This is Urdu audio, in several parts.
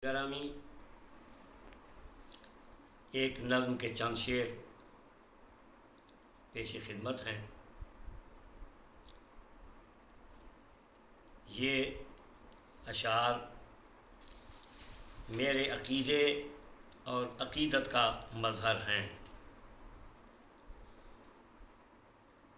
گرامی، ایک نظم کے چند شعر پیش خدمت ہیں۔ یہ اشعار میرے عقیدے اور عقیدت کا مظہر ہیں،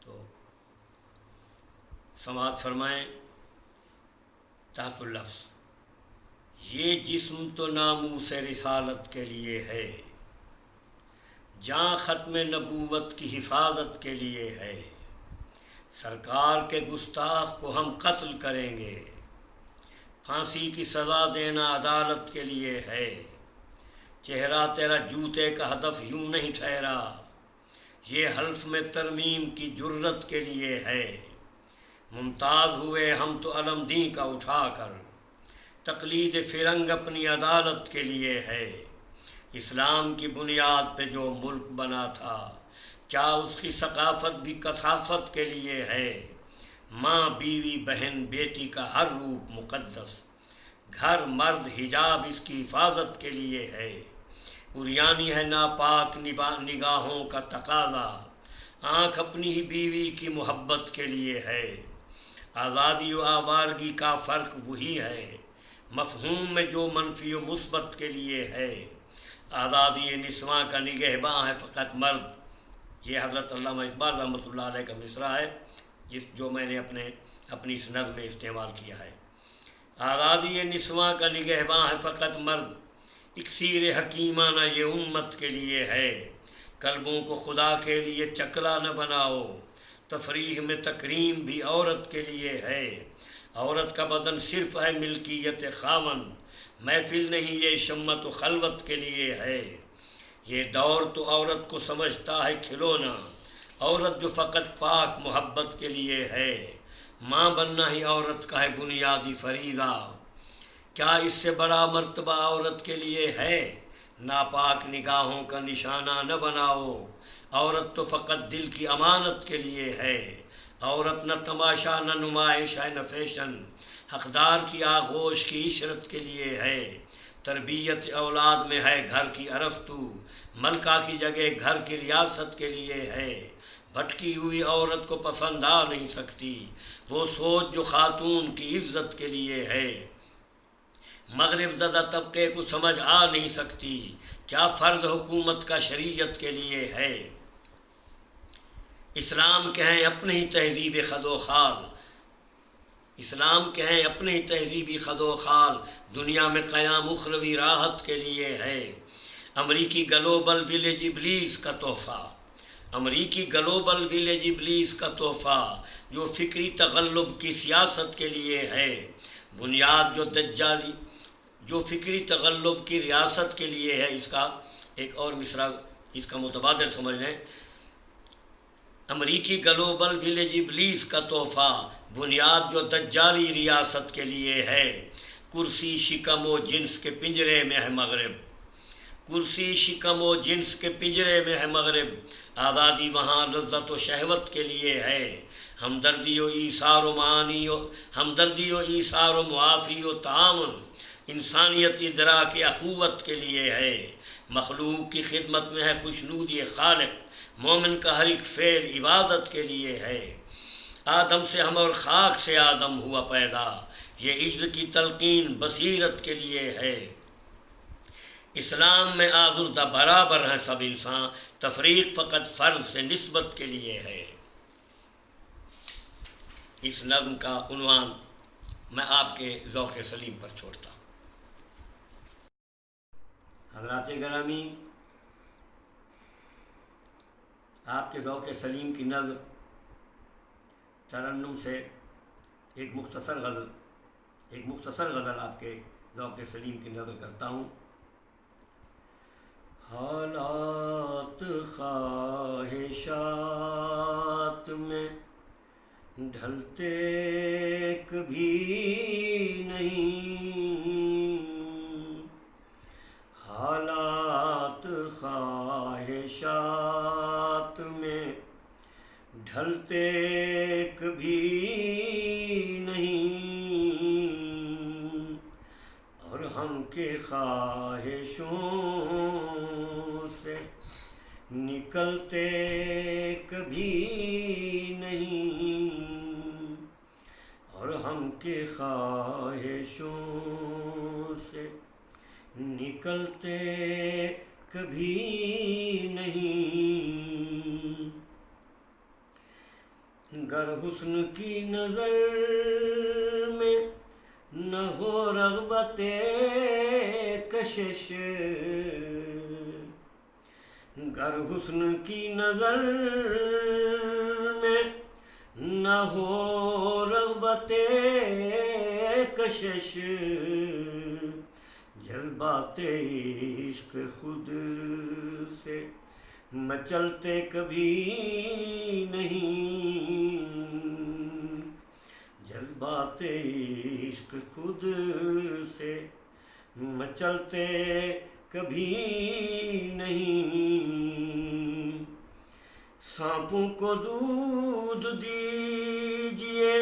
تو سماعت فرمائیں۔ تحت اللفظ: یہ جسم تو ناموس رسالت کے لیے ہے، جاں ختم نبوت کی حفاظت کے لیے ہے۔ سرکار کے گستاخ کو ہم قتل کریں گے، پھانسی کی سزا دینا عدالت کے لیے ہے۔ چہرہ تیرا جوتے کا ہدف یوں نہیں ٹھہرا، یہ حلف میں ترمیم کی جرت کے لیے ہے۔ ممتاز ہوئے ہم تو علم دین کا اٹھا کر، تقلید فرنگ اپنی عدالت کے لیے ہے۔ اسلام کی بنیاد پہ جو ملک بنا تھا، کیا اس کی ثقافت بھی کثافت کے لیے ہے؟ ماں، بیوی، بہن، بیٹی کا ہر روپ مقدس، گھر، مرد، حجاب اس کی حفاظت کے لیے ہے۔ عریانی ہے ناپاک نگاہوں کا تقاضا، آنکھ اپنی ہی بیوی کی محبت کے لیے ہے۔ آزادی و آوارگی کا فرق وہی ہے، مفہوم میں جو منفی و مثبت کے لیے ہے۔ آزادی نسواں کا نگہباں ہے فقط مرد، یہ حضرت علامہ اقبال رحمۃ اللہ علیہ کا مصرع ہے، جو میں نے اپنی اس نظم میں استعمال کیا ہے۔ آزادی نسواں کا نگہباں ہے فقط مرد، اکسیر حکیمانہ یہ امت کے لیے ہے۔ قلبوں کو خدا کے لیے چکلا نہ بناؤ، تفریح میں تکریم بھی عورت کے لیے ہے۔ عورت کا بدن صرف ہے ملکیت خاوند، محفل نہیں یہ شمت و خلوت کے لیے ہے۔ یہ دور تو عورت کو سمجھتا ہے کھلونا، عورت جو فقط پاک محبت کے لیے ہے۔ ماں بننا ہی عورت کا ہے بنیادی فریضہ، کیا اس سے بڑا مرتبہ عورت کے لیے ہے؟ ناپاک نگاہوں کا نشانہ نہ بناؤ، عورت تو فقط دل کی امانت کے لیے ہے۔ عورت نہ تماشا نہ نمائش ہے نہ فیشن، حقدار کی آغوش کی عشرت کے لیے ہے۔ تربیت اولاد میں ہے گھر کی ارسطو، ملکہ کی جگہ گھر کی ریاست کے لیے ہے۔ بھٹکی ہوئی عورت کو پسند آ نہیں سکتی وہ سوچ جو خاتون کی عزت کے لیے ہے۔ مغرب زدہ طبقے کو سمجھ آ نہیں سکتی کیا فرض حکومت کا شریعت کے لیے ہے۔ اسلام کے ہیں اپنے ہی تہذیب خد و خال، اسلام کے ہیں اپنے ہی تہذیبی خد و خال، دنیا میں قیام اخروی راحت کے لیے ہے۔ امریکی گلوبل ویلیج ابلیس کا تحفہ، امریکی گلوبل ویلیج ابلیس کا تحفہ جو فکری تغلب کی سیاست کے لیے ہے۔ بنیاد جو فکری تغلب کی ریاست کے لیے ہے۔ اس کا ایک اور مصرع اس کا متبادل سمجھ لیں۔ امریکی گلوبل ویلیج ابلیس کا تحفہ، بنیاد جو دجالی ریاست کے لیے ہے۔ کرسی شکم و جنس کے پنجرے میں ہے مغرب، کرسی شکم و جنس کے پنجرے میں ہے مغرب، آزادی وہاں لذت و شہوت کے لیے ہے۔ ہمدردی و ایثار و معانی ہمدردی و ایثار و معافی و تعاون، انسانیت ادراک اخوت کے لیے ہے۔ مخلوق کی خدمت میں ہے خوشنودی خالق، مومن کا ہر ایک فعل عبادت کے لیے ہے۔ آدم سے ہم اور خاک سے آدم ہوا پیدا، یہ عجز کی تلقین بصیرت کے لیے ہے۔ اسلام میں آزردہ برابر ہیں سب انسان، تفریق فقط فرض سے نسبت کے لیے ہے۔ اس نظم کا عنوان میں آپ کے ذوق سلیم پر چھوڑتا ہوں۔ حضرات گرامی، آپ کے ذوق سلیم کی نظر ترنم سے ایک مختصر غزل آپ کے ذوق سلیم کی نظر کرتا ہوں۔ حالات خواہشات میں ڈھلتے کبھی نہیں، حالات خواہشات میں ڈھلتے کبھی نہیں، اور ہم کے کے خواہشوں سے نکلتے کبھی نہیں، اور ہم کے خواہشوں سے نکلتے کبھی نہیں۔ گر حسن کی نظر میں نہ ہو رغبت کشش، گر حسن کی نظر میں نہ ہو رغبت کشش، جذبات عشق خود سے مچلتے کبھی نہیں، جذبات عشق خود سے مچلتے کبھی نہیں۔ سانپوں کو دودھ دیجیے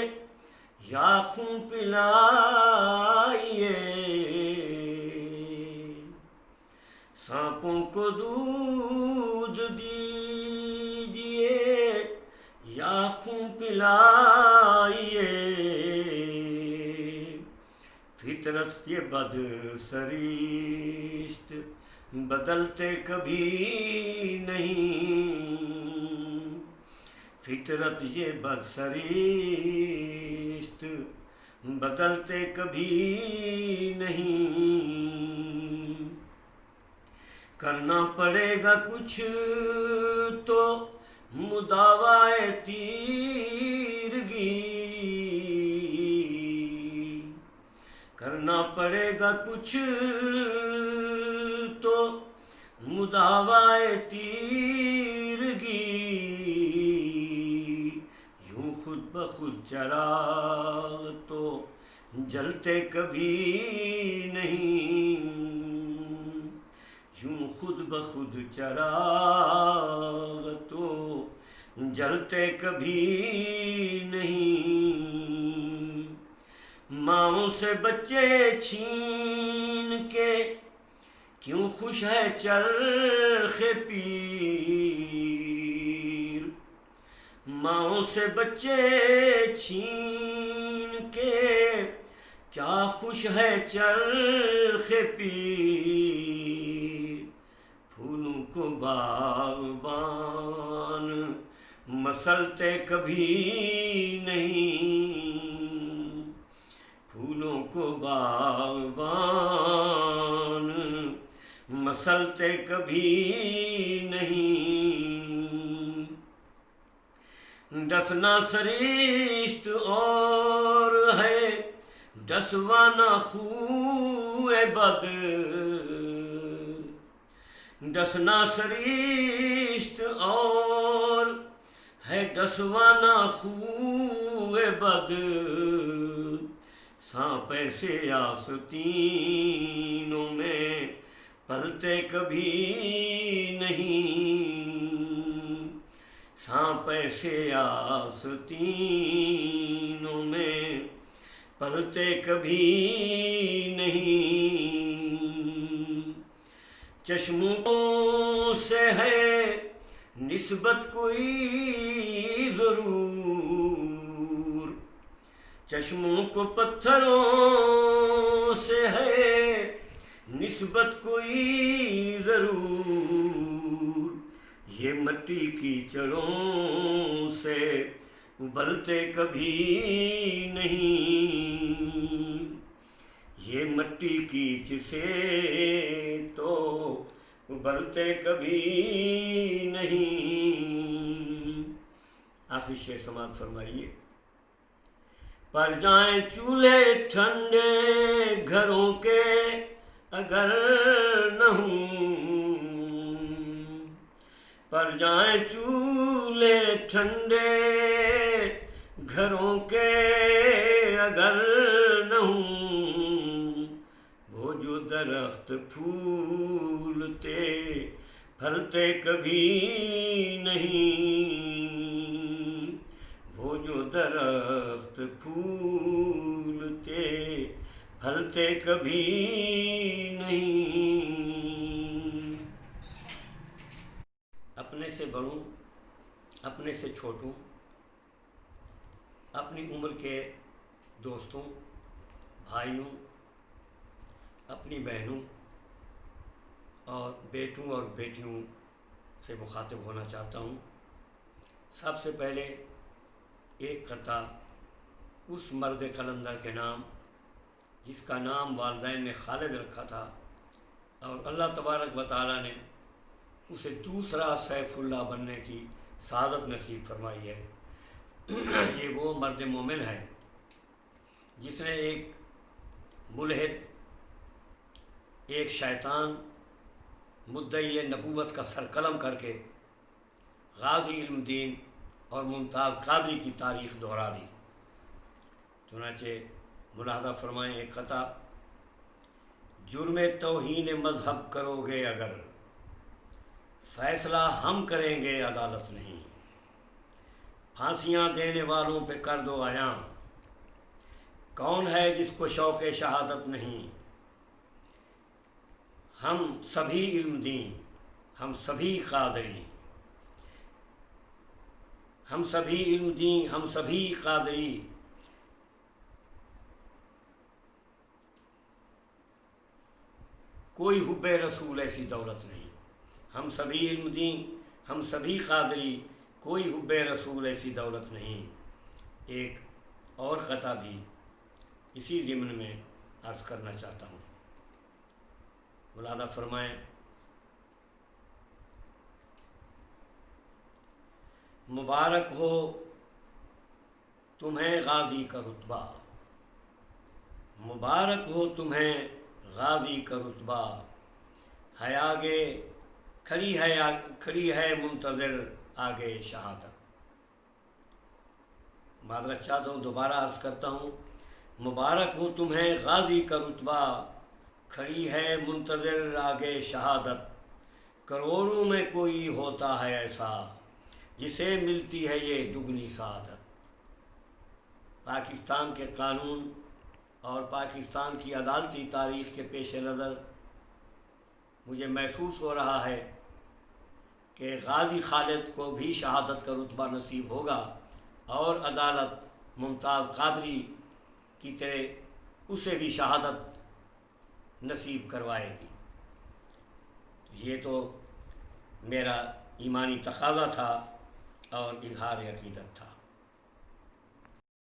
یا خون پلائیے، سانپوں کو دودھ دیجیے یا خون پلائیے، فطرت یہ بد سرشت بدلتے کبھی نہیں، فطرت یہ بد سرشت بدلتے کبھی نہیں۔ کرنا پڑے گا کچھ تو مداوائے تیرگی، کرنا پڑے گا کچھ تو مداوائے تیرگی، یوں خود بخود چراغ تو جلتے کبھی نہیں، یوں خود بخود چراغ تو جلتے کبھی نہیں۔ ماؤں سے بچے چھین کے کیوں خوش ہے چرخ پیر، ماؤں سے بچے چھین کے کیا خوش ہے چرخ پیر، پھولوں کو باغبان مسلتے کبھی نہیں، پھولوں کو باغبان مسلتے کبھی نہیں۔ ڈسنا سرشت اور ہے ڈسوانا خوئے بد، ڈسنا سرشت اور ہے ڈسوانا خوئے بد، سانپ ایسے آستینوں میں پلتے کبھی نہیں، سانپ ایسے آستینوں میں پلتے کبھی نہیں۔ چشموں سے ہے نسبت کوئی ضرور، چشموں کو پتھروں سے ہے نسبت کوئی ضرور، یہ مٹی کی چڑوں سے ابلتے کبھی نہیں، یہ مٹی کیچ سے تو ابلتے کبھی نہیں۔ آخری شعر سماعت فرمائیے۔ پر جائیں چولہے ٹھنڈے گھروں کے اگر نہ ہوں، پر جائیں چولہے ٹھنڈے گھروں کے اگر نہ ہوں، وہ جو درخت پھولتے پھلتے کبھی نہیں، وہ جو درخت پھولتے پھلتے کبھی نہیں۔ سے بڑوں، اپنے سے چھوٹوں، اپنی عمر کے دوستوں، بھائیوں، اپنی بہنوں اور بیٹوں اور بیٹیوں سے مخاطب ہونا چاہتا ہوں۔ سب سے پہلے ایک قطعہ اس مرد قلندر کے نام جس کا نام والدین نے خالد رکھا تھا اور اللہ تبارک و تعالیٰ نے اسے دوسرا سیف اللہ بننے کی سعادت نصیب فرمائی ہے۔ یہ وہ مرد مومن ہے جس نے ایک ملحد، ایک شیطان، مدعی نبوت کا سر قلم کر کے غازی علم دین اور ممتاز قادری کی تاریخ دہرا دی۔ چنانچہ ملاحظہ فرمائیں ایک قطعہ: جرم توہین مذہب کرو گے اگر، فیصلہ ہم کریں گے عدالت نہیں، پھانسیاں دینے والوں پہ کر دو عیاں، کون ہے جس کو شوق شہادت نہیں، ہم سبھی علم دین، ہم سبھی قادری، ہم سبھی علم دین، ہم سبھی قادری، کوئی حب رسول ایسی دولت نہیں، ہم سبھی علم دین، ہم سبھی قادری، کوئی حب رسول ایسی دولت نہیں۔ ایک اور قطعہ بھی اسی ضمن میں عرض کرنا چاہتا ہوں، ملاحظہ فرمائیں: مبارک ہو تمہیں غازی کا رتبہ، مبارک ہو تمہیں غازی کا رتبہ، ہے آگے کھڑی ہے منتظر آگے شہادت۔ معذرت چاہتا ہوں، دوبارہ عرض کرتا ہوں: مبارک ہو تمہیں غازی کا رتبہ، کھڑی ہے منتظر آگے شہادت، کروڑوں میں کوئی ہوتا ہے ایسا جسے ملتی ہے یہ دگنی سعادت۔ پاکستان کے قانون اور پاکستان کی عدالتی تاریخ کے پیش نظر مجھے محسوس ہو رہا ہے کہ غازی خالد کو بھی شہادت کا رتبہ نصیب ہوگا اور عدالت ممتاز قادری کی طرح اسے بھی شہادت نصیب کروائے گی۔ یہ تو میرا ایمانی تقاضا تھا اور اظہار عقیدت تھا۔